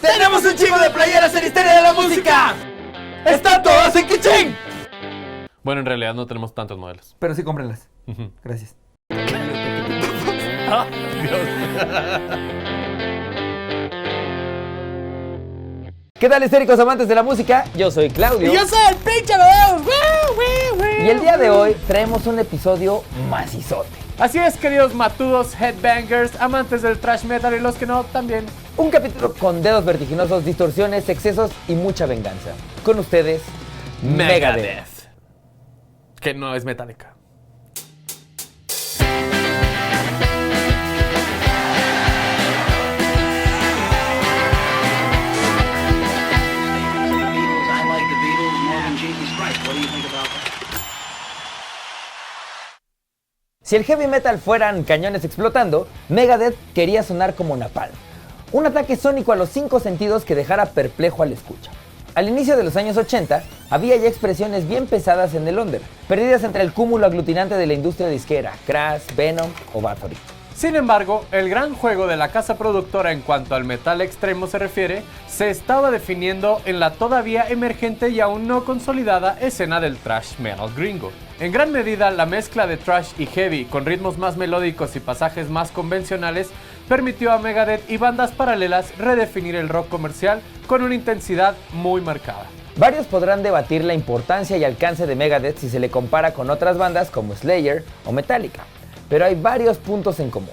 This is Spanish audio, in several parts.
¡Tenemos un chingo de playeras en Histeria de la Música! ¡Están todas en Kiching! Bueno, en realidad no tenemos tantos modelos. Pero sí cómprenlas. Gracias. ¡Ah, Dios! ¿Qué tal, histéricos amantes de la música? Yo soy Claudio. Y yo soy el pinche Y el día de hoy traemos un episodio macizote. Así es, queridos matudos, headbangers, amantes del thrash metal y los que no, también. Un capítulo con dedos vertiginosos, distorsiones, excesos y mucha venganza. Con ustedes, Megadeth. Que no es Metallica. Si el heavy metal fueran cañones explotando, Megadeth quería sonar como Napalm. Un ataque sónico a los 5 sentidos que dejara perplejo al escucha. Al inicio de los años 80, había ya expresiones bien pesadas en el under, perdidas entre el cúmulo aglutinante de la industria disquera, Crash, Venom o Bathory. Sin embargo, el gran juego de la casa productora en cuanto al metal extremo se refiere, se estaba definiendo en la todavía emergente y aún no consolidada escena del thrash metal gringo. En gran medida, la mezcla de thrash y heavy con ritmos más melódicos y pasajes más convencionales permitió a Megadeth y bandas paralelas redefinir el rock comercial con una intensidad muy marcada. Varios podrán debatir la importancia y alcance de Megadeth si se le compara con otras bandas como Slayer o Metallica, pero hay varios puntos en común.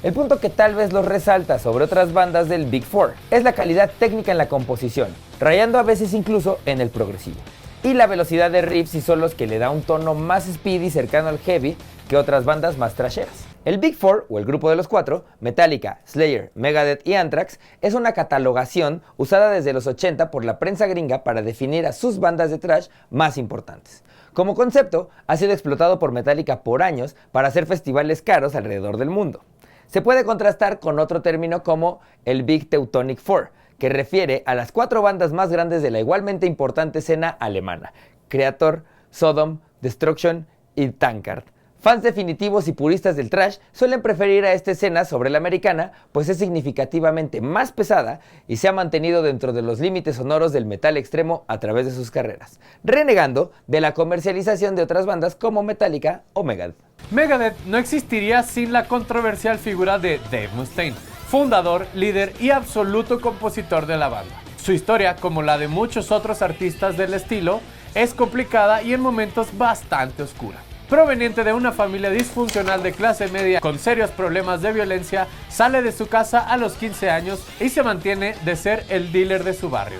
El punto que tal vez los resalta sobre otras bandas del Big Four es la calidad técnica en la composición, rayando a veces incluso en el progresivo, y la velocidad de riffs y solos que le da un tono más speedy cercano al heavy que otras bandas más trasheras. El Big Four, o el grupo de los cuatro, Metallica, Slayer, Megadeth y Anthrax, es una catalogación usada desde los 80 por la prensa gringa para definir a sus bandas de thrash más importantes. Como concepto, ha sido explotado por Metallica por años para hacer festivales caros alrededor del mundo. Se puede contrastar con otro término como el Big Teutonic Four, que refiere a las 4 bandas más grandes de la igualmente importante escena alemana: Kreator, Sodom, Destruction y Tankard. Fans definitivos y puristas del thrash suelen preferir a esta escena sobre la americana, pues es significativamente más pesada y se ha mantenido dentro de los límites sonoros del metal extremo a través de sus carreras, renegando de la comercialización de otras bandas como Metallica o Megadeth. Megadeth no existiría sin la controversial figura de Dave Mustaine, fundador, líder y absoluto compositor de la banda. Su historia, como la de muchos otros artistas del estilo, es complicada y en momentos bastante oscura. Proveniente de una familia disfuncional de clase media con serios problemas de violencia, sale de su casa a los 15 años y se mantiene de ser el dealer de su barrio,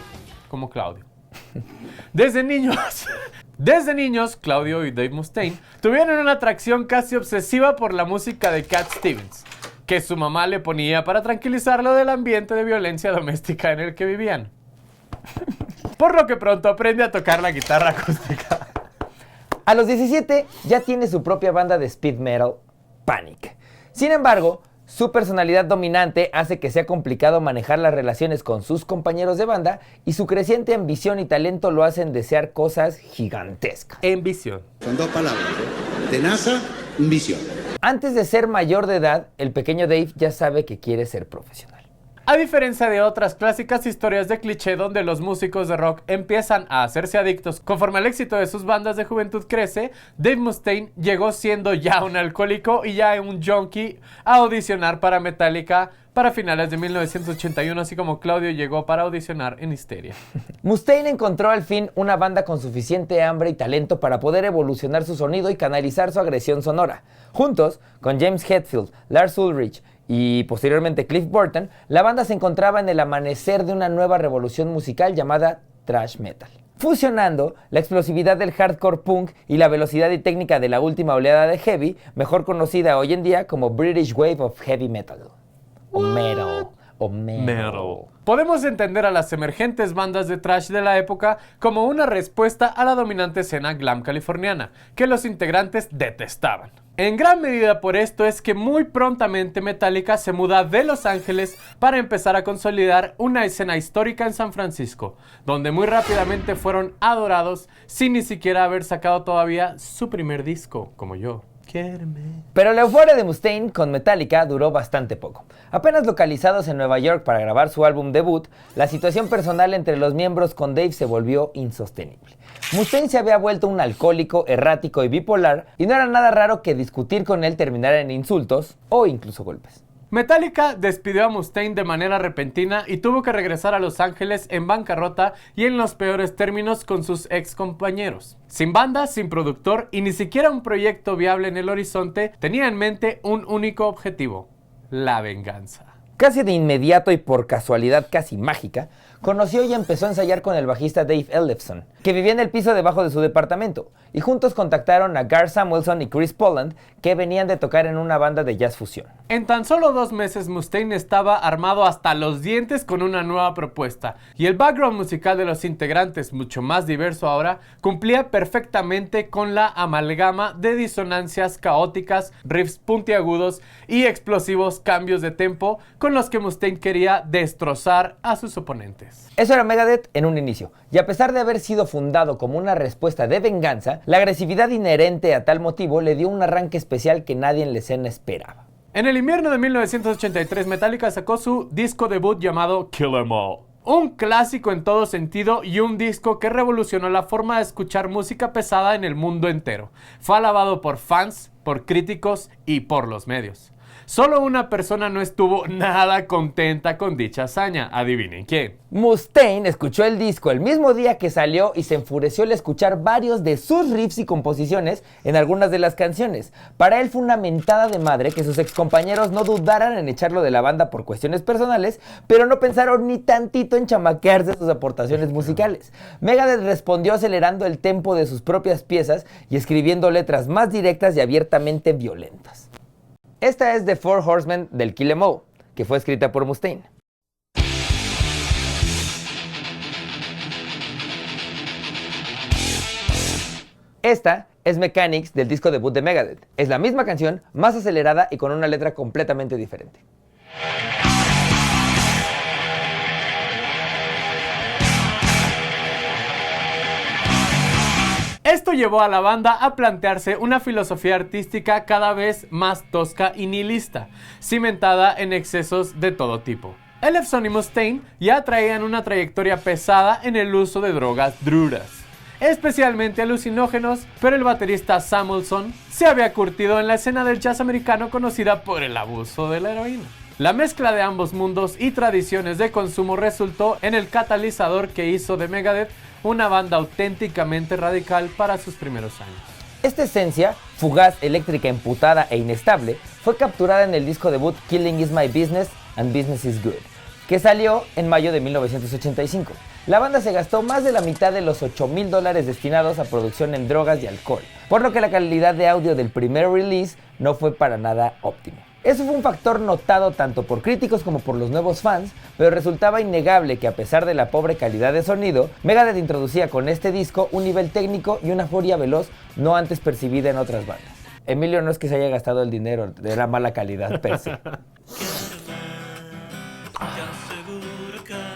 como Claudio. Desde niños, Claudio y Dave Mustaine tuvieron una atracción casi obsesiva por la música de Cat Stevens, que su mamá le ponía para tranquilizarlo del ambiente de violencia doméstica en el que vivían. Por lo que pronto aprende a tocar la guitarra acústica. A los 17 ya tiene su propia banda de speed metal, Panic. Sin embargo, su personalidad dominante hace que sea complicado manejar las relaciones con sus compañeros de banda y su creciente ambición y talento lo hacen desear cosas gigantescas. Ambición. Son 2 palabras, tenaza, visión. Antes de ser mayor de edad, el pequeño Dave ya sabe que quiere ser profesional. A diferencia de otras clásicas historias de cliché donde los músicos de rock empiezan a hacerse adictos conforme el éxito de sus bandas de juventud crece, Dave Mustaine llegó siendo ya un alcohólico y ya un junkie a audicionar para Metallica para finales de 1981, así como Claudio llegó para audicionar en Histeria. Mustaine encontró al fin una banda con suficiente hambre y talento para poder evolucionar su sonido y canalizar su agresión sonora. Juntos, con James Hetfield, Lars Ulrich y posteriormente Cliff Burton, la banda se encontraba en el amanecer de una nueva revolución musical llamada thrash metal, fusionando la explosividad del hardcore punk y la velocidad y técnica de la última oleada de heavy, mejor conocida hoy en día como British Wave of Heavy Metal, o metal. Podemos entender a las emergentes bandas de thrash de la época como una respuesta a la dominante escena glam californiana, que los integrantes detestaban. En gran medida por esto es que muy prontamente Metallica se muda de Los Ángeles para empezar a consolidar una escena histórica en San Francisco, donde muy rápidamente fueron adorados sin ni siquiera haber sacado todavía su primer disco, como yo. Quiéreme. Pero la euforia de Mustaine con Metallica duró bastante poco. Apenas localizados en Nueva York para grabar su álbum debut, la situación personal entre los miembros con Dave se volvió insostenible. Mustaine se había vuelto un alcohólico, errático y bipolar, y no era nada raro que discutir con él terminara en insultos o incluso golpes. Metallica despidió a Mustaine de manera repentina y tuvo que regresar a Los Ángeles en bancarrota y en los peores términos con sus ex compañeros. Sin banda, sin productor y ni siquiera un proyecto viable en el horizonte, tenía en mente un único objetivo: la venganza. Casi de inmediato y por casualidad casi mágica, conoció y empezó a ensayar con el bajista Dave Ellefson, que vivía en el piso debajo de su departamento, y juntos contactaron a Gar Samuelson y Chris Poland, que venían de tocar en una banda de jazz fusión. En tan solo 2 meses, Mustaine estaba armado hasta los dientes con una nueva propuesta, y el background musical de los integrantes, mucho más diverso ahora, cumplía perfectamente con la amalgama de disonancias caóticas, riffs puntiagudos y explosivos cambios de tempo con los que Mustaine quería destrozar a sus oponentes. Eso era Megadeth en un inicio, y a pesar de haber sido fundado como una respuesta de venganza, la agresividad inherente a tal motivo le dio un arranque especial que nadie en la escena esperaba. En el invierno de 1983, Metallica sacó su disco debut llamado Kill 'Em All. Un clásico en todo sentido y un disco que revolucionó la forma de escuchar música pesada en el mundo entero. Fue alabado por fans, por críticos y por los medios. Solo una persona no estuvo nada contenta con dicha hazaña. Adivinen quién. Mustaine escuchó el disco el mismo día que salió y se enfureció al escuchar varios de sus riffs y composiciones en algunas de las canciones. Para él fue una mentada de madre que sus excompañeros no dudaran en echarlo de la banda por cuestiones personales, pero no pensaron ni tantito en chamaquearse sus aportaciones musicales. Megadeth respondió acelerando el tempo de sus propias piezas y escribiendo letras más directas y abiertamente violentas. Esta es The Four Horsemen del Kill 'Em All, que fue escrita por Mustaine. Esta es Mechanics del disco debut de Megadeth. Es la misma canción, más acelerada y con una letra completamente diferente. Esto llevó a la banda a plantearse una filosofía artística cada vez más tosca y nihilista, cimentada en excesos de todo tipo. Ellefson y Mustaine ya traían una trayectoria pesada en el uso de drogas duras, especialmente alucinógenos, pero el baterista Samuelson se había curtido en la escena del jazz americano conocida por el abuso de la heroína. La mezcla de ambos mundos y tradiciones de consumo resultó en el catalizador que hizo de Megadeth una banda auténticamente radical para sus primeros años. Esta esencia, fugaz, eléctrica, emputada e inestable, fue capturada en el disco debut Killing Is My Business and Business Is Good, que salió en mayo de 1985. La banda se gastó más de la mitad de los $8,000 destinados a producción en drogas y alcohol, por lo que la calidad de audio del primer release no fue para nada óptimo. Eso fue un factor notado tanto por críticos como por los nuevos fans, pero resultaba innegable que a pesar de la pobre calidad de sonido, Megadeth introducía con este disco un nivel técnico y una furia veloz no antes percibida en otras bandas. Emilio no es que se haya gastado el dinero de la mala calidad per se.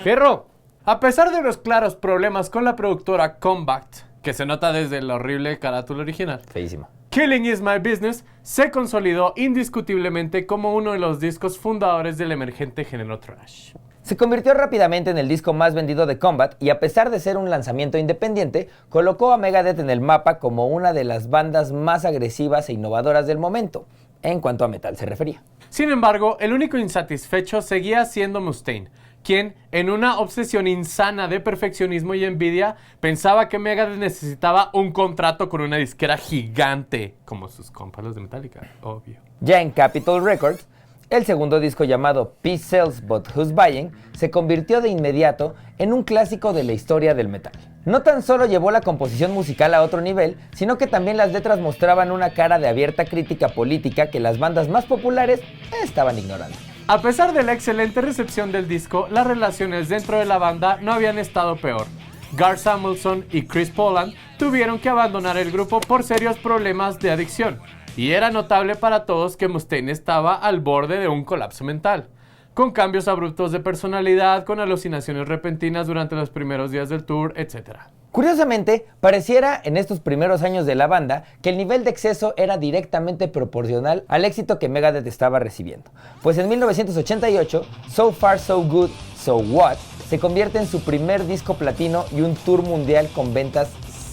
Fierro, a pesar de los claros problemas con la productora Combat, que se nota desde la horrible carátula original, Feísimo. Killing Is My Business se consolidó indiscutiblemente como uno de los discos fundadores del emergente género thrash. Se convirtió rápidamente en el disco más vendido de Combat y a pesar de ser un lanzamiento independiente, colocó a Megadeth en el mapa como una de las bandas más agresivas e innovadoras del momento, en cuanto a metal se refería. Sin embargo, el único insatisfecho seguía siendo Mustaine, quien, en una obsesión insana de perfeccionismo y envidia, pensaba que Megadeth necesitaba un contrato con una disquera gigante, como sus compas los de Metallica, obvio. Ya en Capitol Records, el segundo disco llamado Peace Sells But Who's Buying se convirtió de inmediato en un clásico de la historia del metal. No tan solo llevó la composición musical a otro nivel, sino que también las letras mostraban una cara de abierta crítica política que las bandas más populares estaban ignorando. A pesar de la excelente recepción del disco, las relaciones dentro de la banda no habían estado peor. Gar Samuelson y Chris Poland tuvieron que abandonar el grupo por serios problemas de adicción, y era notable para todos que Mustaine estaba al borde de un colapso mental. con cambios abruptos de personalidad, con alucinaciones repentinas durante los primeros días del tour, etc. Curiosamente, pareciera en estos primeros años de la banda que el nivel de exceso era directamente proporcional al éxito que Megadeth estaba recibiendo. Pues en 1988, So Far So Good, So What se convierte en su primer disco platino y un tour mundial con ventas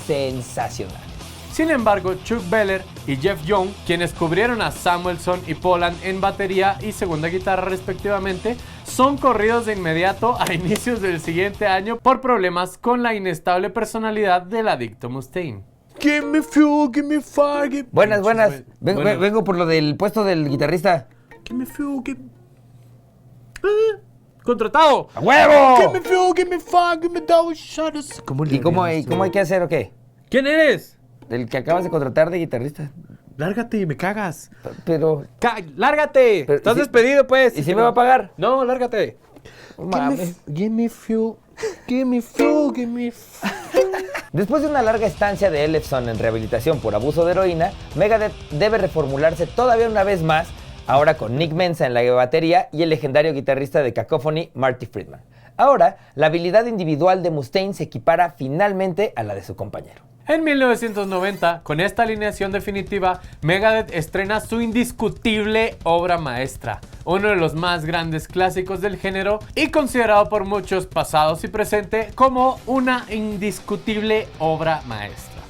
sensacionales. Sin embargo, Chuck Beller y Jeff Young, quienes cubrieron a Samuelson y Poland en batería y segunda guitarra respectivamente, son corridos de inmediato a inicios del siguiente año por problemas con la inestable personalidad del adicto Mustaine. Give me fuel, give me fire, give... Buenas. Vengo por lo del puesto del guitarrista. Give me fuel, give... ¡Contratado! ¡A huevo! Give me fuel, give me fire, give me those shutters. ¿Y cómo hay que hacer o qué? ¿Quién eres? El que acabas de contratar de guitarrista. Lárgate, me cagas. Pero... ¡Lárgate! Pero, Estás ¿y si- despedido, pues. ¿Y si me va a pagar? No, lárgate. No mames. Give me fuel, give me fuel, give me... Después de una larga estancia de Ellefson en rehabilitación por abuso de heroína, Megadeth debe reformularse todavía una vez más, ahora con Nick Menza en la batería y el legendario guitarrista de Cacophony, Marty Friedman. Ahora, la habilidad individual de Mustaine se equipara finalmente a la de su compañero. En 1990, con esta alineación definitiva, Megadeth estrena su indiscutible obra maestra, uno de los más grandes clásicos del género y considerado por muchos pasados y presente como una indiscutible obra maestra.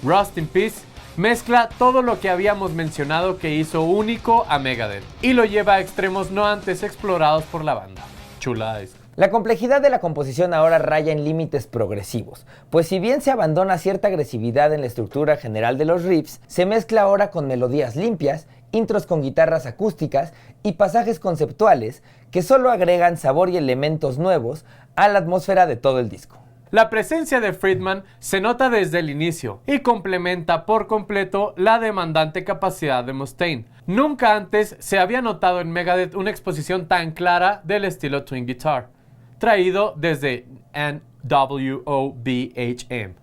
Rust in Peace mezcla todo lo que habíamos mencionado que hizo único a Megadeth y lo lleva a extremos no antes explorados por la banda. Chulada disco. La complejidad de la composición ahora raya en límites progresivos, pues si bien se abandona cierta agresividad en la estructura general de los riffs, se mezcla ahora con melodías limpias, intros con guitarras acústicas y pasajes conceptuales que solo agregan sabor y elementos nuevos a la atmósfera de todo el disco. La presencia de Friedman se nota desde el inicio y complementa por completo la demandante capacidad de Mustaine. Nunca antes se había notado en Megadeth una exposición tan clara del estilo Twin Guitar, traído desde NWOBHM,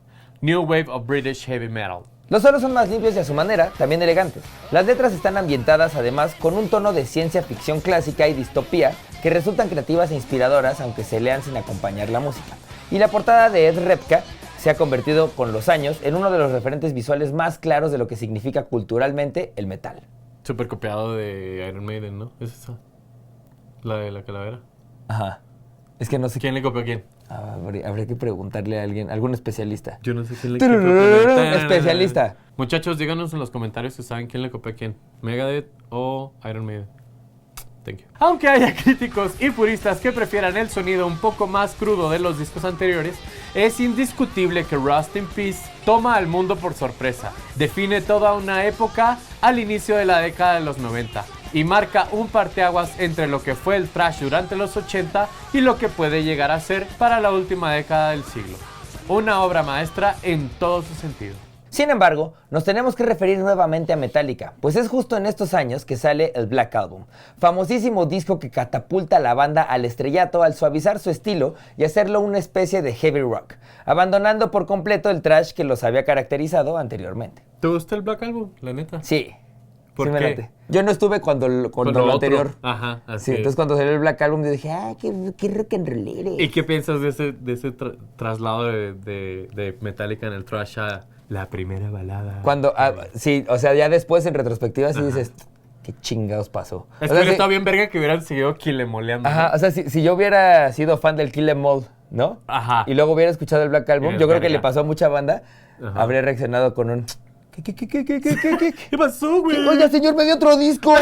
New Wave of British Heavy Metal. Los solos son más limpios y a su manera también elegantes. Las letras están ambientadas además con un tono de ciencia ficción clásica y distopía que resultan creativas e inspiradoras aunque se lean sin acompañar la música. Y la portada de Ed Repka se ha convertido con los años en uno de los referentes visuales más claros de lo que significa culturalmente el metal. Súper copiado de Iron Maiden, ¿no? ¿Es esa? La de la calavera. Ajá. Es que no sé ¿Quién le copió a quién? habría que preguntarle a alguien, algún especialista. Yo no sé quién le copió a quién. Especialista. Muchachos, díganos en los comentarios si saben quién le copió a quién. Megadeth o Iron Maiden. Thank you. Aunque haya críticos y puristas que prefieran el sonido un poco más crudo de los discos anteriores, es indiscutible que Rust in Peace toma al mundo por sorpresa, define toda una época al inicio de la década de los 90 y marca un parteaguas entre lo que fue el thrash durante los 80 y lo que puede llegar a ser para la última década del siglo. Una obra maestra en todo su sentido. Sin embargo, nos tenemos que referir nuevamente a Metallica, pues es justo en estos años que sale el Black Album, famosísimo disco que catapulta a la banda al estrellato al suavizar su estilo y hacerlo una especie de heavy rock, abandonando por completo el thrash que los había caracterizado anteriormente. ¿Te gusta el Black Album, la neta? Sí. ¿Por sí me qué? late. Yo no estuve cuando lo otro. anterior. Ajá, así Sí, es. entonces cuando salió el Black Album yo dije, qué rock and roll eres. ¿Y qué piensas de ese traslado de Metallica en el thrash a la primera balada? Cuando, sí, o sea, ya después en retrospectiva sí dices, qué chingados pasó. Es O sea, que sí- está bien verga que hubieran seguido Kilemoleando. Ajá, o sea, si yo hubiera sido fan del Kill 'Em All, ¿no? Ajá. Y luego hubiera escuchado el Black Album, Eres yo creo que verga. le pasó a mucha banda, Ajá. habría reaccionado con un... ¿Qué? ¿Qué pasó, güey? Oiga, señor, me dio otro disco.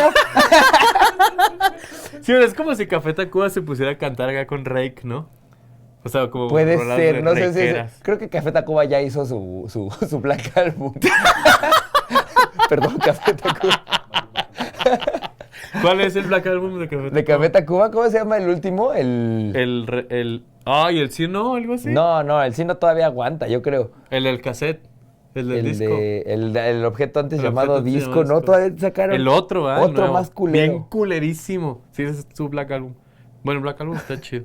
Sí, es como si Café Tacuba se pusiera a cantar acá con Rake, ¿no? O sea, como Puede rolas ser, de no sé si... rakeras. Creo que Café Tacuba ya hizo su Black Album. Perdón, Café Tacuba. ¿Cuál es el Black Album de Café Tacuba? ¿De Café Tacuba? ¿Cómo se llama el último? Ay, ¿el sí no? ¿Algo así? No, el Sino todavía aguanta, yo creo. El del cassette. El del disco. El objeto antes El llamado objeto antes disco, llamado ¿no? disco. Todavía sacaron... El otro, ¿ah? Otro Nuevo. más culero. Bien culerísimo. Sí, ese es su Black Album. Bueno, el Black Album está chido.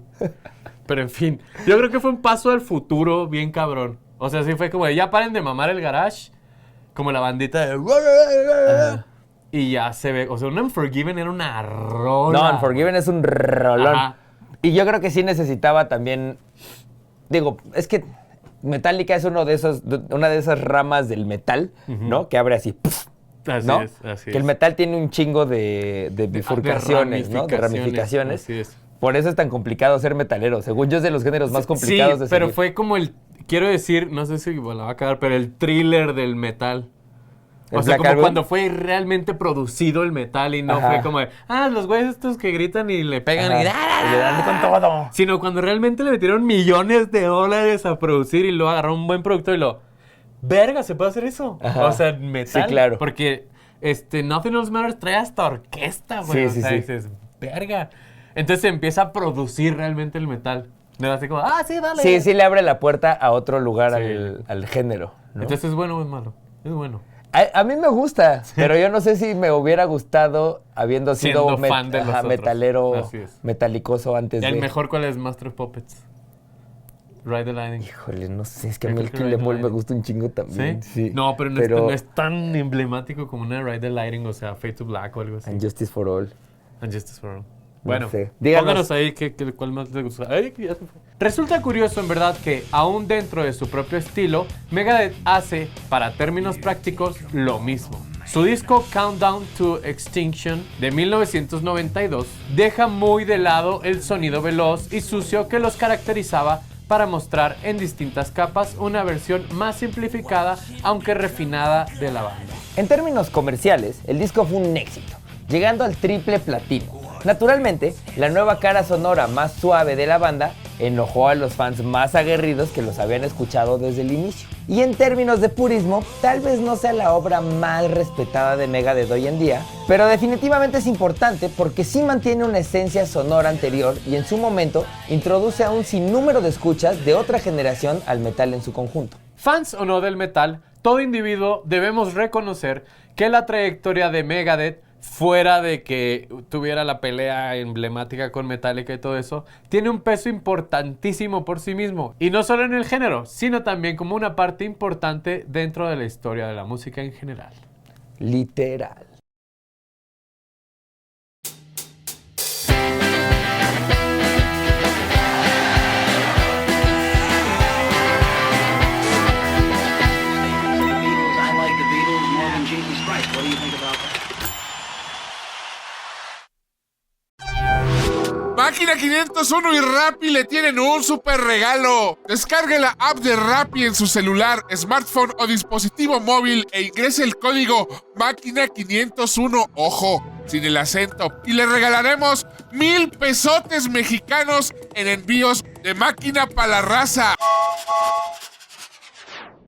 Pero en fin, yo creo que fue un paso al futuro bien cabrón. O sea, sí fue como de, ya paren de mamar el garage. Como la bandita de... y ya se ve. O sea, un Unforgiven era una rola. No, Unforgiven es un rolón. Ajá. Y yo creo que sí necesitaba también... Digo, es que Metallica es una de esas ramas del metal, ¿no? Que abre así, ¡puf! Así ¿no? es, así que el es. metal tiene un chingo de bifurcaciones, ¿no? De ramificaciones. Así es. Por eso es tan complicado ser metalero. Según yo es de los géneros más complicados sí, de pero seguir. fue como quiero decir, no sé si la va a cagar, pero el thriller del metal. O ¿El sea, Black como Album? cuando fue realmente producido el metal y no Ajá. fue como de, los güeyes estos que gritan y le pegan Ajá. y Y le dan con todo. sino cuando realmente le metieron millones de dólares a producir y luego agarró un buen productor y verga, ¿se puede hacer eso? Ajá. O sea, metal. Sí, claro. Porque Nothing Else Matters trae hasta orquesta, güey. Sí, o sea, sí. dices, verga. Entonces se empieza a producir realmente el metal. No así como, sí, dale. Sí le abre la puerta a otro lugar Sí. al género, ¿no? Entonces es bueno o es malo. Es bueno. A mí me gusta, pero yo no sé si me hubiera gustado habiendo sido Siendo fan de los otros. metalero, Así es. metalicoso antes ¿El de... mejor cuál es? Master of Puppets. Ride the Lightning. Híjole, no sé, es que a Yo mí el creo que Kill Ride Em the All me Lightning. gusta un chingo también. ¿Sí? Sí. No, pero no es tan emblemático como una Ride the Lightning, o sea, Fade to Black o algo así. And Justice for All. And Justice for All. Bueno, sé. Díganos. pónganos ahí cuál más les gusta. Ay, que ya se fue. Resulta curioso, en verdad, que aún dentro de su propio estilo, Megadeth hace, para términos prácticos, lo mismo. Su disco Countdown to Extinction de 1992 deja muy de lado el sonido veloz y sucio que los caracterizaba para mostrar en distintas capas una versión más simplificada, aunque refinada, de la banda. En términos comerciales, el disco fue un éxito, llegando al triple platino. Naturalmente, la nueva cara sonora más suave de la banda enojó a los fans más aguerridos que los habían escuchado desde el inicio. Y en términos de purismo, tal vez no sea la obra más respetada de Megadeth hoy en día, pero definitivamente es importante porque sí mantiene una esencia sonora anterior y en su momento introduce a un sinnúmero de escuchas de otra generación al metal en su conjunto. Fans o no del metal, todo individuo debemos reconocer que la trayectoria de Megadeth, fuera de que tuviera la pelea emblemática con Metallica y todo eso, tiene un peso importantísimo por sí mismo. Y no solo en el género, sino también como una parte importante dentro de la historia de la música en general. Literal. I like the Beatles more than Jesus Christ. What do you think about that? Máquina 501 y Rappi le tienen un super regalo. Descargue la app de Rappi en su celular, smartphone o dispositivo móvil e ingrese el código Máquina 501, ojo, sin el acento, y le regalaremos 1,000 pesotes mexicanos en envíos de Máquina para la raza.